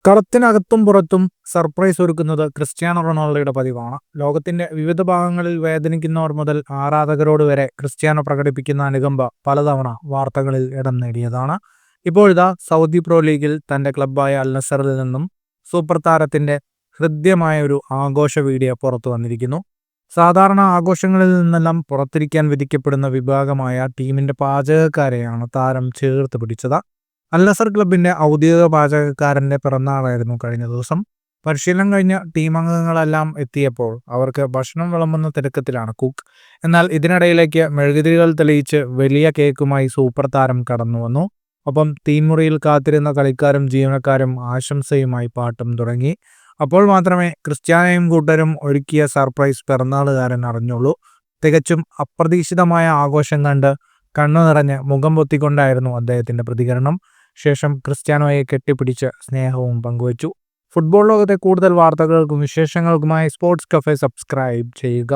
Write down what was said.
കളത്തിനകത്തും പുറത്തും സർപ്രൈസ് ഒരുക്കുന്നത് ക്രിസ്ത്യാനോ റൊണാൾഡോയുടെ പതിവാണ്. ലോകത്തിന്റെ വിവിധ ഭാഗങ്ങളിൽ വേദനിക്കുന്നവർ മുതൽ ആരാധകരോട് വരെ ക്രിസ്ത്യാനോ പ്രകടിപ്പിക്കുന്ന അനുകമ്പ പലതവണ വാർത്തകളിൽ ഇടം നേടിയതാണ്. ഇപ്പോഴിതാ സൗദി പ്രോ ലീഗിൽ തന്റെ ക്ലബ്ബായ അൽ നസറിൽ നിന്നും സൂപ്പർ താരത്തിന്റെ ഹൃദ്യമായ ഒരു ആഘോഷ വീഡിയോ പുറത്തു വന്നിരിക്കുന്നു. സാധാരണ ആഘോഷങ്ങളിൽ നിന്നെല്ലാം പുറത്തിരിക്കാൻ വിധിക്കപ്പെടുന്ന വിഭാഗമായ ടീമിന്റെ പാചകക്കാരെയാണ് താരം ചേർത്ത് പിടിച്ചത്. അൽ നസർ ക്ലബിന്റെ ഔദ്യോഗിക പാചകക്കാരന്റെ പിറന്നാളായിരുന്നു കഴിഞ്ഞ ദിവസം. പരിശീലനം കഴിഞ്ഞ ടീം അംഗങ്ങളെല്ലാം എത്തിയപ്പോൾ അവർക്ക് ഭക്ഷണം വിളമ്പുന്ന തിരക്കത്തിലാണ് കുക്ക്. എന്നാൽ ഇതിനിടയിലേക്ക് മെഴുകുതിരികൾ തെളിയിച്ച് വലിയ കേക്കുമായി സൂപ്പർ താരം കടന്നു വന്നു. ഒപ്പം തീൻമുറിയിൽ കാത്തിരുന്ന കളിക്കാരും ജീവനക്കാരും ആശംസയുമായി പാട്ടും തുടങ്ങി. അപ്പോൾ മാത്രമേ ക്രിസ്ത്യാനോയും കൂട്ടരും ഒരുക്കിയ സർപ്രൈസ് പിറന്നാളുകാരൻ അറിഞ്ഞുള്ളൂ. തികച്ചും അപ്രതീക്ഷിതമായ ആഘോഷം കണ്ട് കണ്ണു നിറഞ്ഞ് മുഖം പൊത്തിക്കൊണ്ടായിരുന്നു അദ്ദേഹത്തിന്റെ പ്രതികരണം. ശേഷം ക്രിസ്ത്യാനോയെ കെട്ടിപ്പിടിച്ച് സ്നേഹവും പങ്കുവച്ചു. ഫുട്ബോൾ ലോകത്തെ കൂടുതൽ വാർത്തകൾക്കും വിശേഷങ്ങൾക്കുമായി സ്പോർട്സ് കഫേ സബ്സ്ക്രൈബ് ചെയ്യുക.